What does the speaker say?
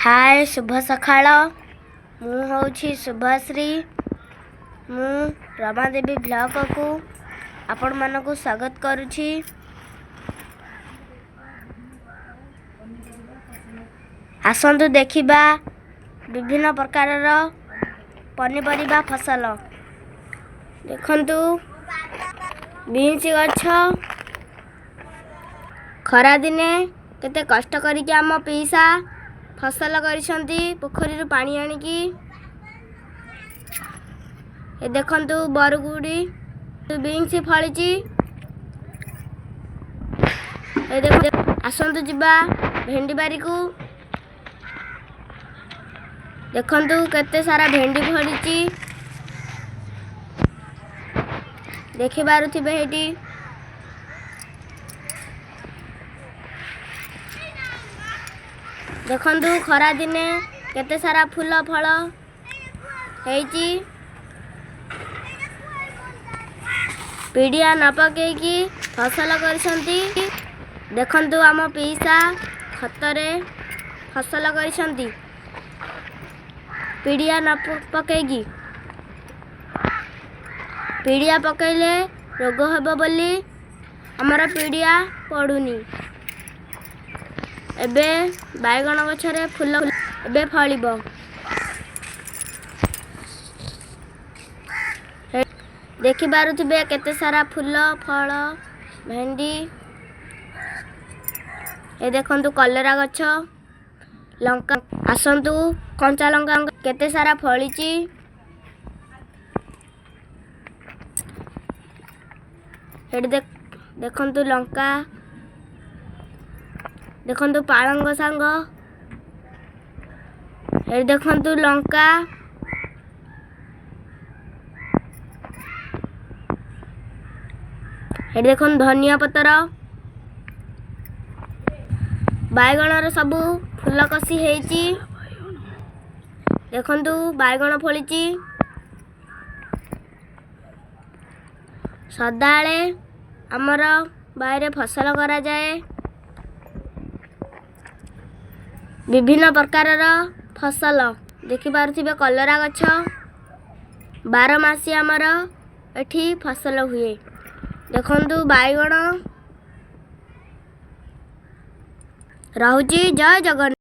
हाय शुभ सकाळ मु होछि शुभश्री मु रमादेवी ब्लॉग को आपण मानक स्वागत करुछि। आसंतु देखिबा विभिन्न प्रकारर पनीपरिबा फसल देखंतु बीन्स गछ खरा दिने केते कष्ट करिके आम पीसा फसल करिसंती पोखरी पानी आनिकी ए देखंतु बरगुडी बीन्स फळिची ए देखो आसंतु जिबा भेंडी बारी को देखंतु केते सारा भेंडी फळिची देखि बारुथिबे हेटी देखंतु खरा दिने केते सारा फूल फल हेची पीडिया न पकेकी फसल करिसंती देखंतु आम पीसा खतरे फसल करिसंती पीडिया न पकेकी पीडिया पकेले रोग हेबो बोली हमर पीडिया पडुनी एबे बायगण गछरे फूल एबे फळिबो देखि बारुथिबे केते सारा फूल फल भेंडी ए देखंतु कलरा गछ लंका आसंतु कंचा लंका केते सारा फळिची हेड देखंतु लंका देखंतु पालंग सांग हे देखंतु लंका हे देखंतु धनिया पतर बायगणर सबु फूल कसी हेची देखंतु बायगण फळिची सदाळे हमर बाहरे फसल करा जाए विभिन्न प्रकारर फसल देखि पारुथिबे कलरा गछ 12 मासी हमर एठी फसल हुए देखंतु बायगण रहुची जय जगन्नाथ।